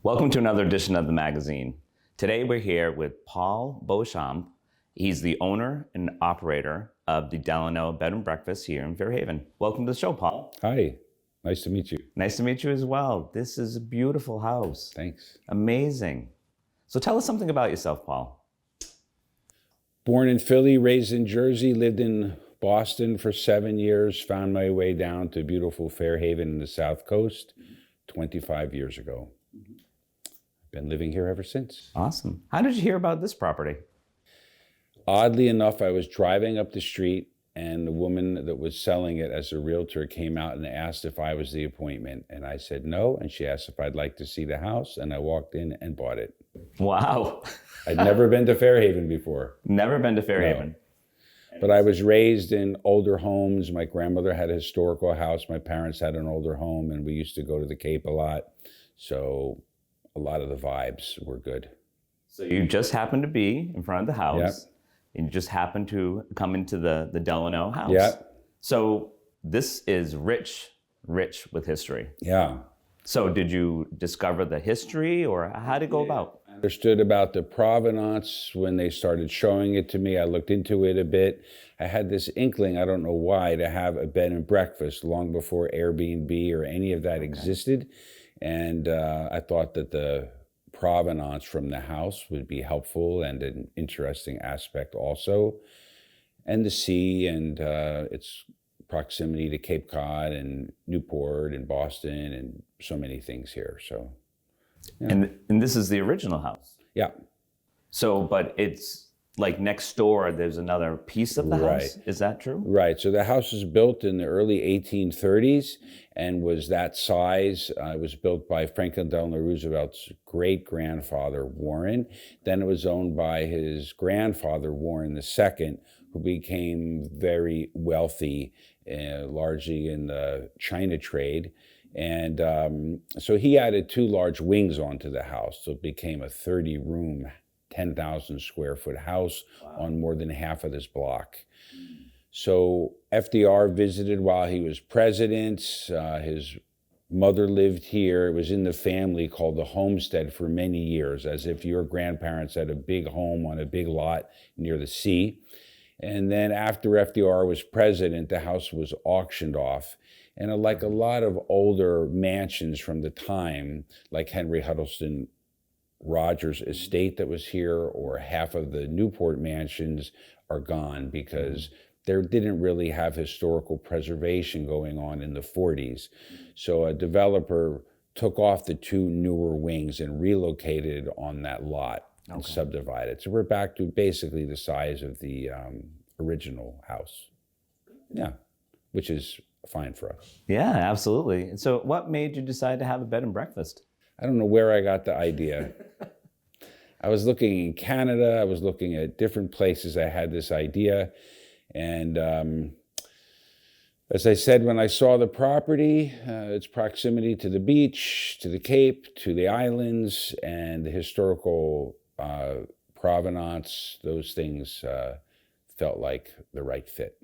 Welcome to another edition of the magazine. Today we're here with Paul Beauchamp. He's the owner and operator of the Delano Bed and Breakfast here in Fairhaven. Welcome to the show, Paul. Hi, nice to meet you. Nice to meet you as well. This is a beautiful house. Thanks. Amazing. So tell us something about yourself, Paul. Born in Philly, raised in Jersey, lived in Boston for 7 years, found my way down to beautiful Fairhaven in the South Coast 25 years ago. Been living here ever since. Awesome. How did you hear about this property? Oddly enough, I was driving up the street and the woman that was selling it as a realtor came out and asked if I was the appointment. And I said no, and she asked if I'd like to see the house, and I walked in and bought it. Wow. I'd never been to Fairhaven before. Never been to Fairhaven. No. But I was raised in older homes. My grandmother had a historical house. My parents had an older home, and we used to go to the Cape a lot. So a lot of the vibes were good. So you just happened to be in front of the house. Yep. And you just happened to come into the Delano house. Yeah. So this is rich with history. Yeah. So did you discover the history, or how did it go about? I understood about the provenance when they started showing it to me. I looked into it a bit. I had this inkling, I don't know why, to have a bed and breakfast long before Airbnb or any of that existed. And I thought that the provenance from the house would be helpful and an interesting aspect also. And the sea and its proximity to Cape Cod and Newport and Boston and so many things here. So, yeah. And this is the original house. Yeah. So, but it's like next door, there's another piece of the house. Is that true? Right. So the house was built in the early 1830s and was that size. It was built by Franklin Delano Roosevelt's great-grandfather, Warren. Then it was owned by his grandfather, Warren II, who became very wealthy, largely in the China trade. And so he added 2 large wings onto the house. So it became a 30-room 10,000 square foot house on more than half of this block. So FDR visited while he was president. His mother lived here. It was in the family, called the Homestead, for many years, as if your grandparents had a big home on a big lot near the sea. And then after FDR was president, the house was auctioned off. And like a lot of older mansions from the time, like Henry Huddleston Rogers' estate that was here, or half of the Newport mansions, are gone because there didn't really have historical preservation going on in the 40s. So a developer took off the 2 newer wings and relocated on that lot and subdivided. So we're back to basically the size of the original house. Yeah, which is fine for us. Yeah, absolutely. And so what made you decide to have a bed and breakfast? I don't know where I got the idea. I was looking in Canada, I was looking at different places. I had this idea. And as I said, when I saw the property, its proximity to the beach, to the Cape, to the islands, and the historical provenance, those things felt like the right fit.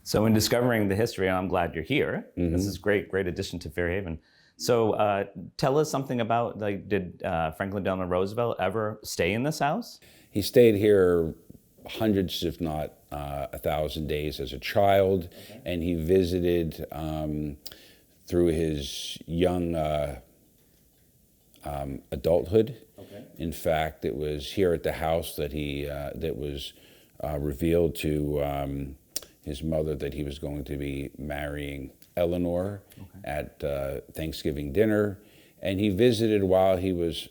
So in discovering the history, and I'm glad you're here. This is great addition to Fairhaven. So tell us something about, like, did Franklin Delano Roosevelt ever stay in this house? He stayed here hundreds, if not 1,000 days as a child, and he visited through his young adulthood. In fact, it was here at the house that he that was revealed to his mother that he was going to be marrying Eleanor at Thanksgiving dinner, and he visited while he was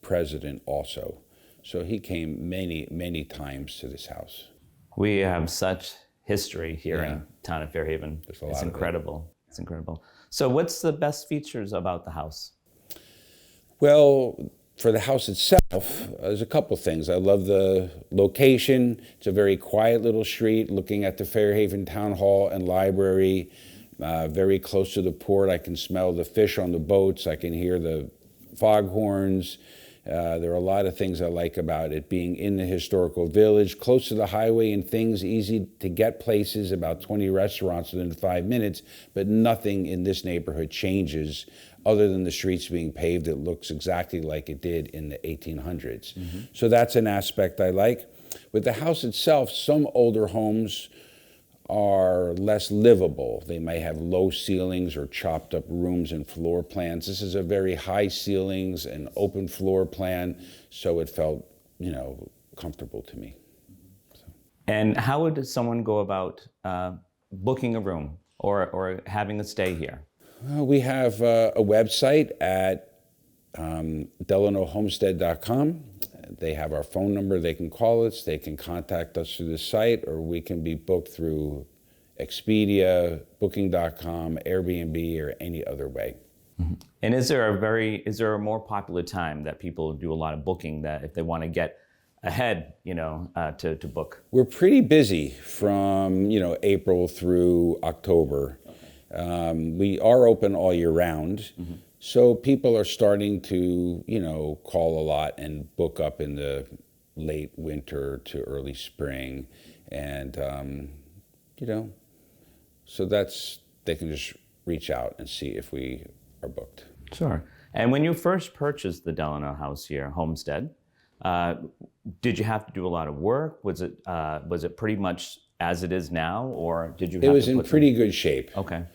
president also. So he came many times to this house. We have such history here in town of Fairhaven. It's incredible. It's incredible. So what's the best features about the house? Well, for the house itself, there's a couple things. I love the location. It's a very quiet little street looking at the Fairhaven Town Hall and Library. Very close to the port. I can smell the fish on the boats. I can hear the foghorns. There are a lot of things I like about it being in the historical village, close to the highway and things, easy to get places, about 20 restaurants within 5 minutes, but nothing in this neighborhood changes other than the streets being paved. It looks exactly like it did in the 1800s. So that's an aspect I like. With the house itself, some older homes are less livable. They may have low ceilings or chopped up rooms and floor plans. This is a very high ceilings and open floor plan, so it felt, comfortable to me. So. And how would someone go about booking a room or having a stay here? We have a website at DelanoHomestead.com. They have our phone number. They can call us. They can contact us through the site, or we can be booked through Expedia, Booking.com, Airbnb, or any other way. And is there a more popular time that people do a lot of booking, that if they want to get ahead, to book? We're pretty busy from April through October. We are open all year round. So people are starting to, call a lot and book up in the late winter to early spring. And, so they can just reach out and see if we are booked. Sure. And when you first purchased the Delano house here, Homestead, did you have to do a lot of work? Was it pretty much as it is now, or did you have to? It was in pretty good shape. Okay.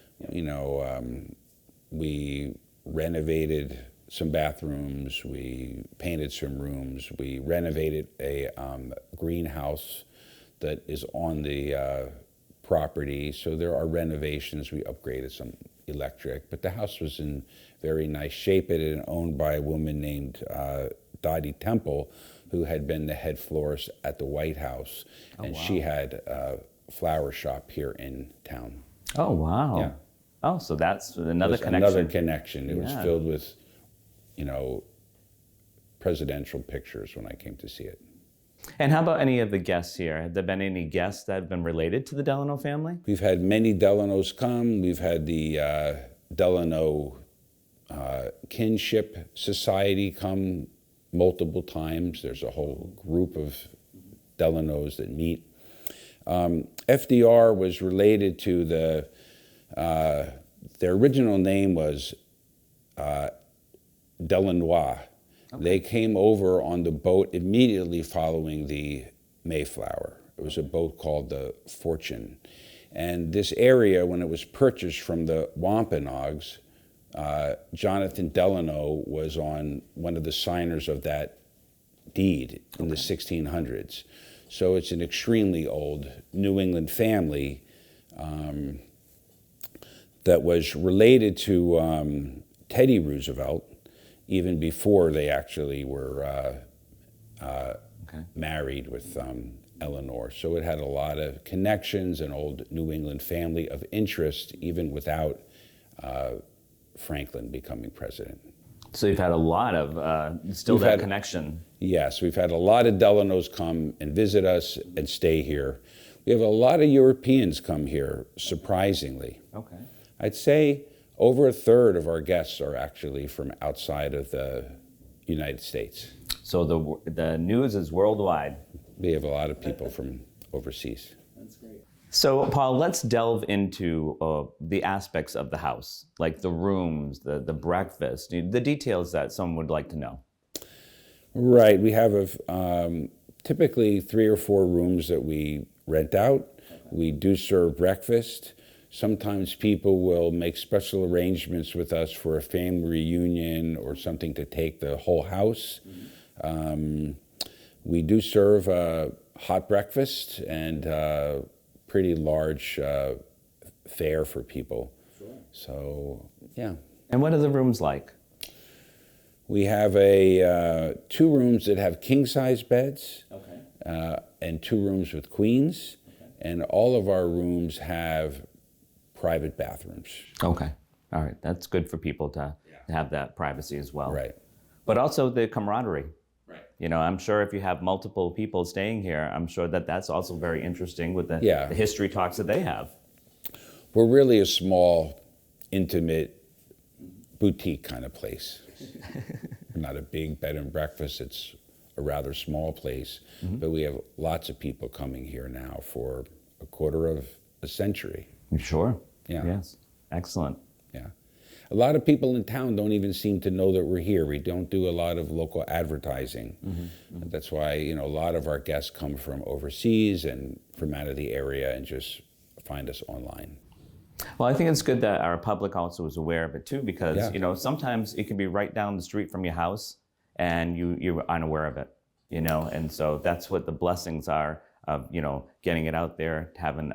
We renovated some bathrooms, we painted some rooms, we renovated a greenhouse that is on the property. So there are renovations. We upgraded some electric, but the house was in very nice shape. It had been owned by a woman named Dottie Temple, who had been the head florist at the White House, and she had a flower shop here in town. Oh, wow. Yeah. Oh, so that's another connection. Another connection. It was filled with, presidential pictures when I came to see it. And how about any of the guests here? Have there been any guests that have been related to the Delano family? We've had many Delanos come. We've had the Delano Kinship Society come multiple times. There's a whole group of Delanos that meet. FDR was related to their original name was Delanois. Okay. They came over on the boat immediately following the Mayflower. It was a boat called the Fortune. And this area, when it was purchased from the Wampanoags, Jonathan Delano was on one of the signers of that deed in the 1600s. So it's an extremely old New England family that was related to Teddy Roosevelt even before they actually were married with Eleanor. So it had a lot of connections, an old New England family of interest, even without Franklin becoming president. So you've had a lot of, connection. Yes, we've had a lot of Delanos come and visit us and stay here. We have a lot of Europeans come here, surprisingly. Okay. I'd say over a third of our guests are actually from outside of the United States. So the news is worldwide. We have a lot of people from overseas. That's great. So Paul, let's delve into the aspects of the house, like the rooms, the breakfast, the details that someone would like to know. Right. We have typically 3 or 4 rooms that we rent out. We do serve breakfast. Sometimes people will make special arrangements with us for a family reunion or something to take the whole house. We do serve a hot breakfast and pretty large fare for people. Sure. So, yeah. And what are the rooms like? We have 2 rooms that have king-size beds, and 2 rooms with queens, and all of our rooms have private bathrooms. Okay. All right. That's good for people to have that privacy as well. Right. But also the camaraderie. Right. I'm sure if you have multiple people staying here, I'm sure that's also very interesting with the history talks that they have. We're really a small, intimate, boutique kind of place. not a big bed and breakfast. It's a rather small place, but we have lots of people coming here now for a quarter of a century. Sure. Yeah. Yes. Excellent. Yeah. A lot of people in town don't even seem to know that we're here. We don't do a lot of local advertising. That's why, a lot of our guests come from overseas and from out of the area and just find us online. Well, I think it's good that our public also is aware of it too, because Yeah. sometimes it can be right down the street from your house, and you're unaware of it. And so that's what the blessings are of getting it out there, having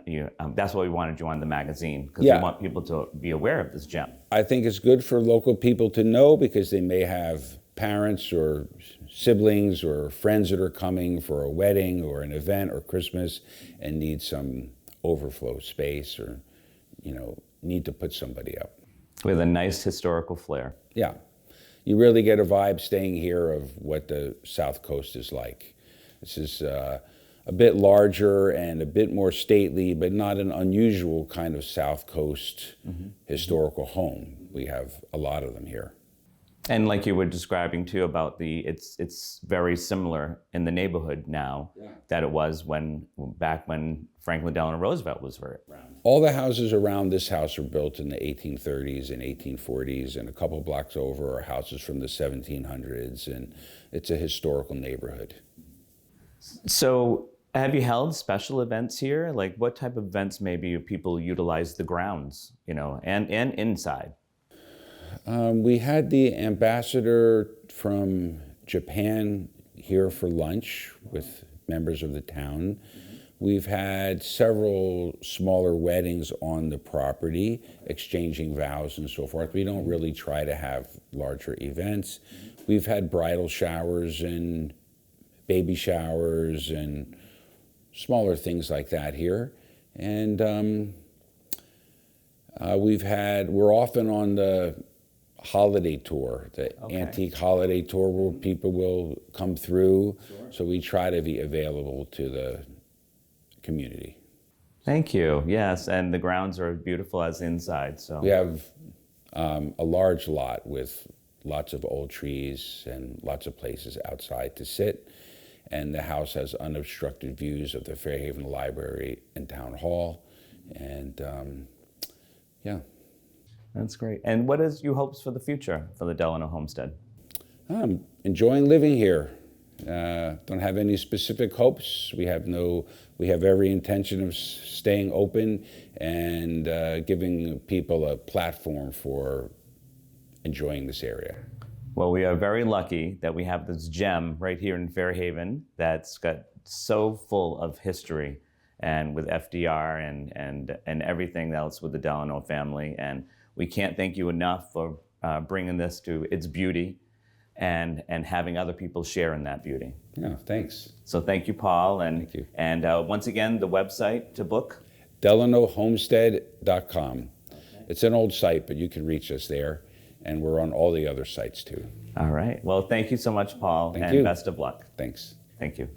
that's why we wanted you on the magazine, because we want people to be aware of this gem. I think it's good for local people to know, because they may have parents or siblings or friends that are coming for a wedding or an event or Christmas and need some overflow space, or need to put somebody up. With a nice historical flair. Yeah. You really get a vibe staying here of what the South Coast is like. This is a bit larger and a bit more stately, but not an unusual kind of South Coast historical home. We have a lot of them here. And like you were describing too about it's very similar in the neighborhood now that it was back when Franklin Delano Roosevelt was around. All the houses around this house were built in the 1830s and 1840s, and a couple blocks over are houses from the 1700s, and it's a historical neighborhood. So have you held special events here? Like what type of events maybe people utilize the grounds, and inside? We had the ambassador from Japan here for lunch with members of the town. We've had several smaller weddings on the property, exchanging vows and so forth. We don't really try to have larger events. We've had bridal showers and baby showers and smaller things like that here. And we're often on the holiday tour, the antique holiday tour, where people will come through. So we try to be available to the community. Thank you. Yes, and the grounds are beautiful as inside. So we have a large lot with lots of old trees and lots of places outside to sit. And the house has unobstructed views of the Fairhaven Library and Town Hall. And That's great. And what is your hopes for the future for the Delano Homestead? I'm enjoying living here. Don't have any specific hopes. We have every intention of staying open and giving people a platform for enjoying this area. Well, we are very lucky that we have this gem right here in Fairhaven that's got so full of history, and with FDR and everything else with the Delano family. And we can't thank you enough for bringing this to its beauty and having other people share in that beauty. Yeah, thanks. So thank you, Paul. Thank you. And once again, the website to book? DelanoHomestead.com. Okay. It's an old site, but you can reach us there. And we're on all the other sites too. All right. Well, thank you so much, Paul. Thank you. Best of luck. Thanks. Thank you.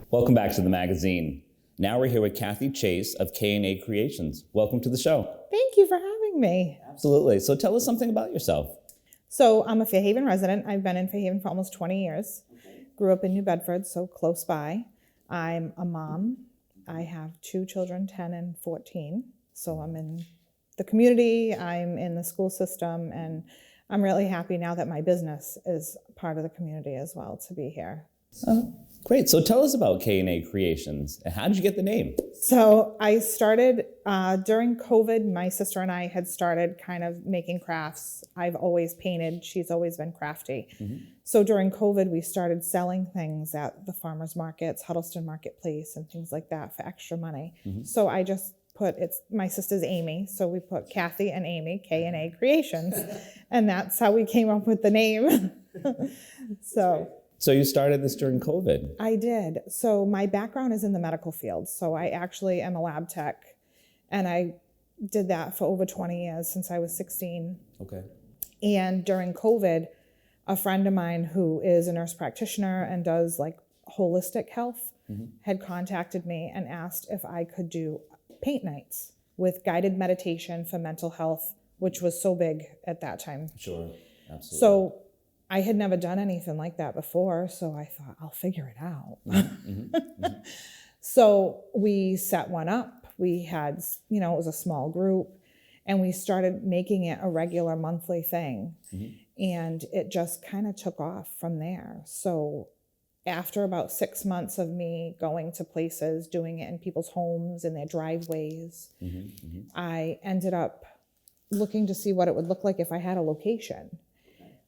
Welcome back to the magazine. Now we're here with Kathi Chase of K&A Creations. Welcome to the show. Thank you for having me. Absolutely. So tell us something about yourself. So I'm a Fairhaven resident. I've been in Fairhaven for almost 20 years. Grew up in New Bedford, so close by. I'm a mom. I have 2 children, 10 and 14. So I'm in the community, I'm in the school system, and I'm really happy now that my business is part of the community as well to be here. Great. So tell us about K&A Creations. How did you get the name? So I started during COVID. My sister and I had started kind of making crafts. I've always painted. She's always been crafty. So during COVID, we started selling things at the farmers markets, Huddleston Marketplace, and things like that for extra money. So I just my sister's Amy, so we put Kathi and Amy, K&A Creations, and that's how we came up with the name. So you started this during COVID? I did. So my background is in the medical field, so I actually am a lab tech, and I did that for over 20 years since I was 16. Okay. And during COVID, a friend of mine who is a nurse practitioner and does like holistic health had contacted me and asked if I could do paint nights with guided meditation for mental health which was so big at that time. Sure, absolutely. So I had never done anything like that before, so I thought, I'll figure it out. So we set one up. We had, it was a small group, and we started making it a regular monthly thing. And it just kind of took off from there. So after about 6 months of me going to places, doing it in people's homes, in their driveways, I ended up looking to see what it would look like if I had a location.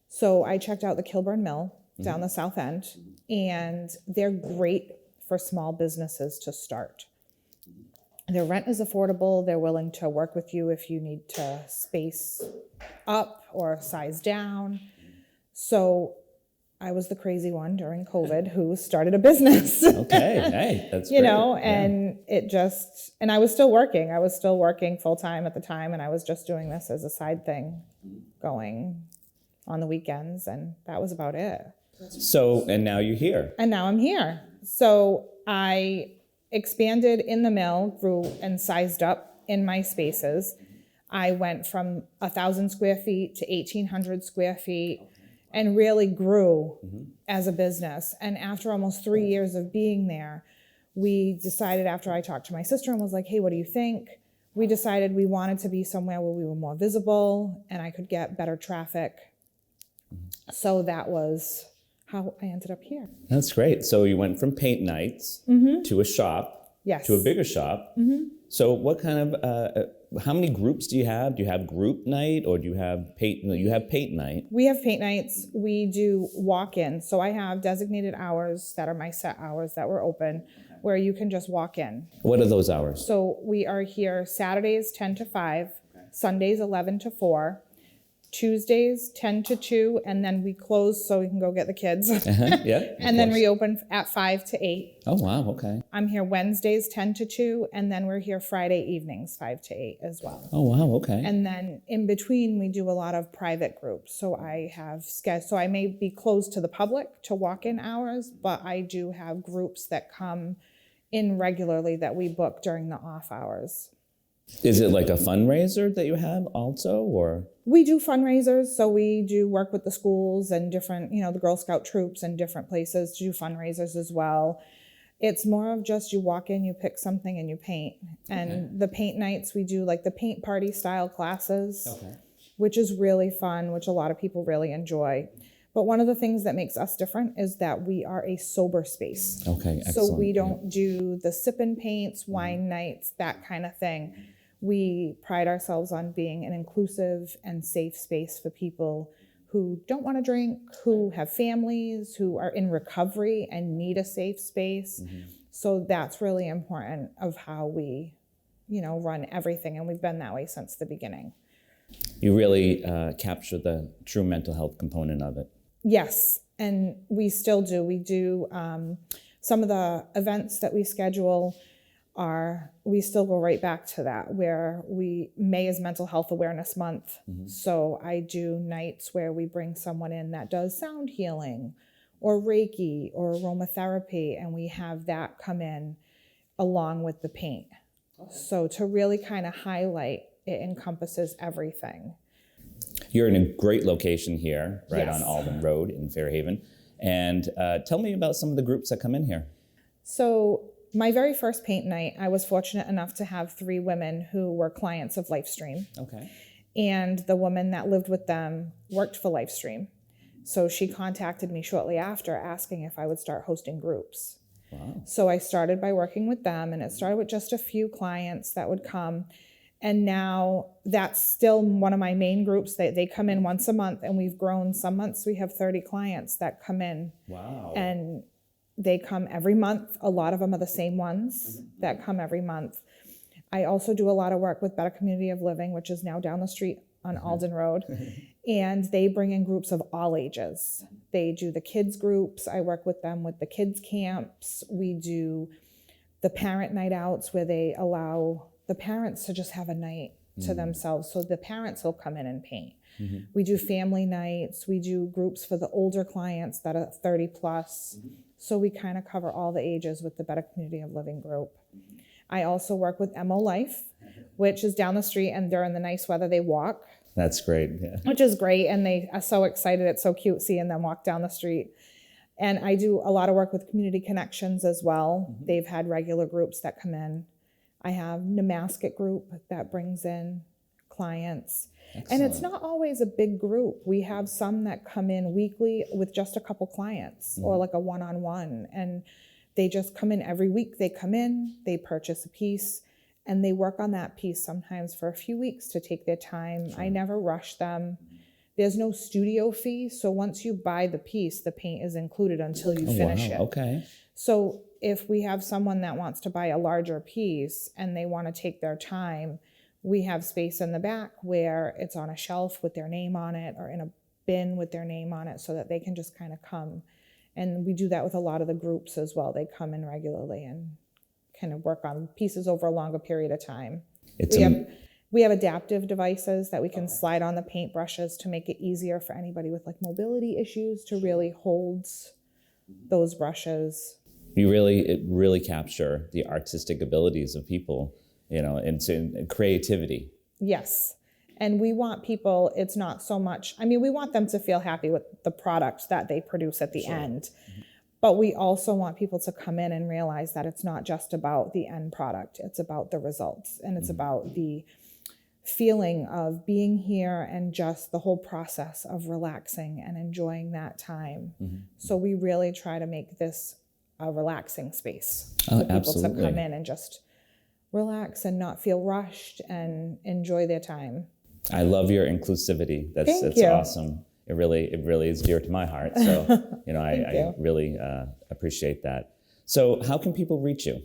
So I checked out the Kilburn Mill down the south end, and they're great for small businesses to start. Their rent is affordable. They're willing to work with you if you need to space up or size down. So I was the crazy one during COVID who started a business. Okay, hey, that's great. And it just, and I was still working. I was still working full time at the time, and I was just doing this as a side thing, going on the weekends, and that was about it. So, and now you're here. And now I'm here. So I expanded in the mill, grew and sized up in my spaces. I went from 1,000 square feet to 1,800 square feet and really grew as a business. And after almost 3 years of being there, we decided, after I talked to my sister and was like, hey, what do you think? We decided we wanted to be somewhere where we were more visible and I could get better traffic. So that was how I ended up here. That's great. So you went from paint nights to a shop, Yes. to a bigger shop. So what kind of, how many groups do you have? Do you have group night, or do you have paint? No, you have paint night. We have paint nights. We do walk-in. So I have designated hours that are my set hours that were open, where you can just walk in. What are those hours? So we are here Saturdays 10 to 5, Sundays 11 to 4, Tuesdays 10 to 2, and then we close so we can go get the kids. Yeah. And then reopen at 5 to 8. Oh, wow. Okay. I'm here Wednesdays 10 to 2, and then we're here Friday evenings 5 to 8 as well. Oh, wow. Okay. And then in between, we do a lot of private groups. So I have so I may be closed to the public to walk-in hours, but I do have groups that come in regularly that we book during the off hours. Is it like a fundraiser that you have also, or? We do fundraisers. So we do work with the schools and different, the Girl Scout troops and different places to do fundraisers as well. It's more of just you walk in, you pick something, and you paint. And the paint nights, we do like the paint party style classes, which is really fun, which a lot of people really enjoy. But one of the things that makes us different is that we are a sober space. Okay, excellent. So we don't do the sipping paints, wine nights, that kind of thing. We pride ourselves on being an inclusive and safe space for people who don't want to drink, who have families, who are in recovery and need a safe space. So that's really important of how we, run everything. And we've been that way since the beginning. You really capture the true mental health component of it. Yes, and we still do. We do some of the events that we schedule we still go right back to that, where May is Mental Health Awareness Month. So I do nights where we bring someone in that does sound healing or Reiki or aromatherapy, and we have that come in along with the paint. So to really kind of highlight, it encompasses everything. You're in a great location here, right Yes. on Alden Road in Fairhaven. And tell me about some of the groups that come in here. So my very first paint night, I was fortunate enough to have 3 women who were clients of Lifestream. Okay. And the woman that lived with them worked for Lifestream. So she contacted me shortly after asking if I would start hosting groups. Wow. So I started by working with them, and it started with just a few clients that would come. And now that's still one of my main groups. They come in once a month, and we've grown. Some months we have 30 clients that come in. Wow. And they come every month. A lot of them are the same ones that come every month. I also do a lot of work with Better Community of Living, which is now down the street on Alden Road. And they bring in groups of all ages. They do the kids groups. I work with them with the kids camps. We do the parent night outs where they allow the parents to just have a night to themselves. So the parents will come in and paint. We do family nights. We do groups for the older clients that are 30 plus. So we kind of cover all the ages with the Better Community of Living group. I also work with MO Life, which is down the street, and during the nice weather they walk. That's great. Yeah. which is great. And they are so excited. It's so cute seeing them walk down the street. And I do a lot of work with Community Connections as well. They've had regular groups that come in. I have Namaskit group that brings in clients. Excellent. And it's not always a big group. We have some that come in weekly with just a couple clients or like a one-on-one. And they just come in every week. They come in, they purchase a piece, and they work on that piece sometimes for a few weeks to take their time. I never rush them. There's no studio fee. So once you buy the piece, the paint is included until you finish it. Okay. So if we have someone that wants to buy a larger piece and they want to take their time, we have space in the back where it's on a shelf with their name on it or in a bin with their name on it so that they can just kind of come. And we do that with a lot of the groups as well. They come in regularly and kind of work on pieces over a longer period of time. We have adaptive devices that we can slide on the paint brushes to make it easier for anybody with like mobility issues to really hold those brushes. It really capture the artistic abilities of people, and creativity. Yes. And we want people, it's not so much, we want them to feel happy with the product that they produce at the end. But we also want people to come in and realize that it's not just about the end product. It's about the results. And it's about the feeling of being here and just the whole process of relaxing and enjoying that time. So we really try to make this a relaxing space for people to come in and just relax and not feel rushed and enjoy their time. I love your inclusivity. That's awesome. It really is dear to my heart. So, I really appreciate that. So how can people reach you?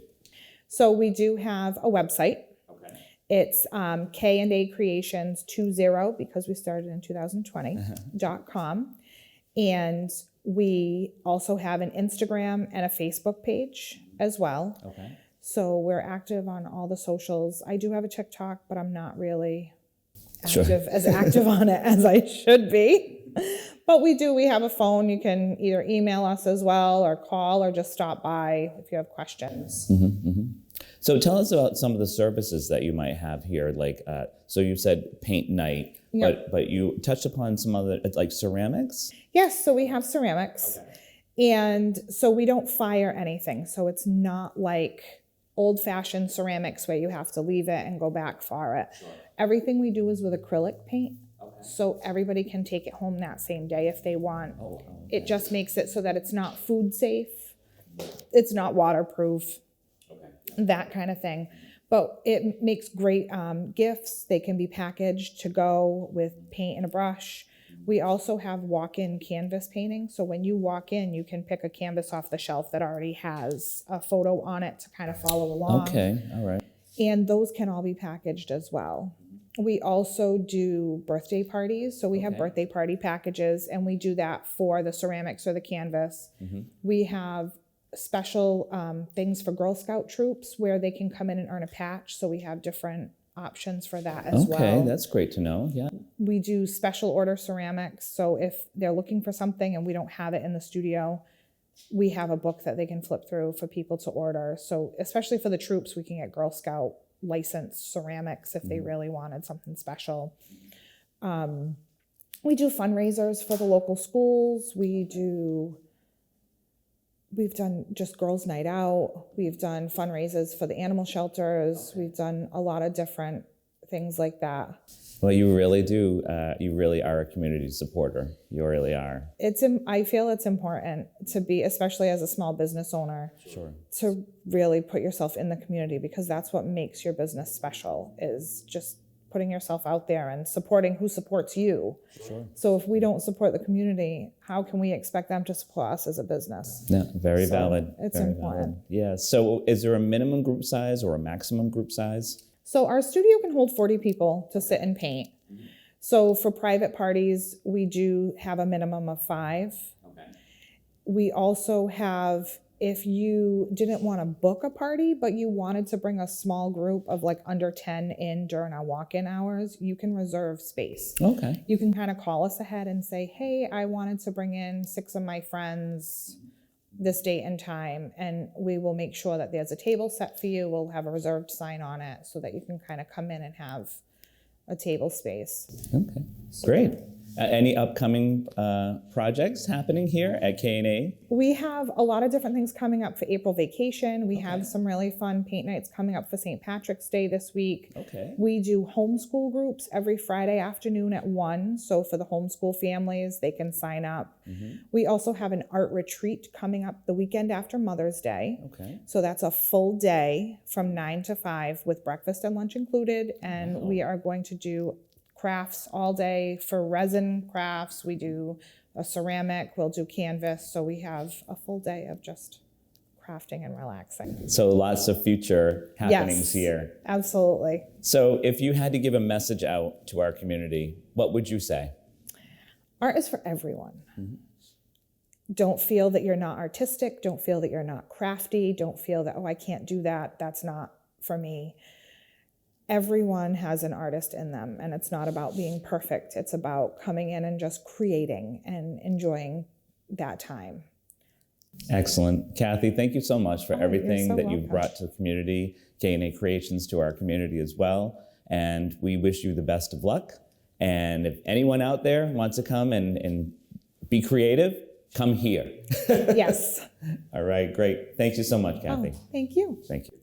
So we do have a website. Okay. It's K&A Creations 20, because we started in 2020.com. And we also have an Instagram and a Facebook page as well. Okay. So we're active on all the socials. I do have a TikTok, but I'm not really as active on it as I should be. But we have a phone. You can either email us as well or call or just stop by if you have questions. So tell us about some of the services that you might have here. Like, so you said paint night, but you touched upon some other, like ceramics? Yes, so we have ceramics. Okay. And so we don't fire anything. So it's not like old-fashioned ceramics where you have to leave it and go back for it. Sure. Everything we do is with acrylic paint. Okay. So everybody can take it home that same day if they want. Okay. It just makes it so that it's not food safe. It's not waterproof. That kind of thing. But it makes great gifts. They can be packaged to go with paint and a brush. We also have walk-in canvas painting. So when you walk in, you can pick a canvas off the shelf that already has a photo on it to kind of follow along. Okay, all right. And those can all be packaged as well. We also do birthday parties. So we have birthday party packages, and we do that for the ceramics or the canvas. We have special things for Girl Scout troops where they can come in and earn a patch. So we have different options for that as well. Okay, that's great to know. Yeah. We do special order ceramics. So if they're looking for something and we don't have it in the studio, we have a book that they can flip through for people to order. So especially for the troops, we can get Girl Scout licensed ceramics if they really wanted something special. We do fundraisers for the local schools. We've done just girls' night out. We've done fundraisers for the animal shelters. We've done a lot of different things like that. Well, you really do. You really are a community supporter. You really are. I feel it's important to be, especially as a small business owner, to really put yourself in the community, because that's what makes your business special, is just putting yourself out there and supporting who supports you. Sure. So if we don't support the community, how can we expect them to support us as a business? Yeah, very valid. It's very important. Valid. Yeah. So is there a minimum group size or a maximum group size? So our studio can hold 40 people to sit and paint. So for private parties, we do have a minimum of 5. Okay. We also have, if you didn't want to book a party, but you wanted to bring a small group of like under 10 in during our walk-in hours, you can reserve space. Okay. You can kind of call us ahead and say, hey, I wanted to bring in 6 of my friends this date and time, and we will make sure that there's a table set for you. We'll have a reserved sign on it so that you can kind of come in and have a table space. Okay, great. Any upcoming projects happening here at K&A? We have a lot of different things coming up for April vacation. We have some really fun paint nights coming up for St. Patrick's Day this week. Okay. We do homeschool groups every Friday afternoon at 1. So for the homeschool families, they can sign up. We also have an art retreat coming up the weekend after Mother's Day. Okay. So that's a full day from 9 to 5 with breakfast and lunch included. And we are going to do crafts all day. For resin crafts, we do a ceramic, we'll do canvas. So we have a full day of just crafting and relaxing. So lots of future happenings here. Absolutely. So if you had to give a message out to our community, what would you say? Art is for everyone. Don't feel that you're not artistic. Don't feel that you're not crafty. Don't feel that, oh, I can't do that. That's not for me. Everyone has an artist in them, and it's not about being perfect. It's about coming in and just creating and enjoying that time. Excellent. Kathi, thank you so much for everything so that you've welcome. brought to the community, K&A Creations to our community as well. And we wish you the best of luck. And if anyone out there wants to come and be creative, come here. Yes. All right, great. Thank you so much, Kathi. Thank you. Thank you.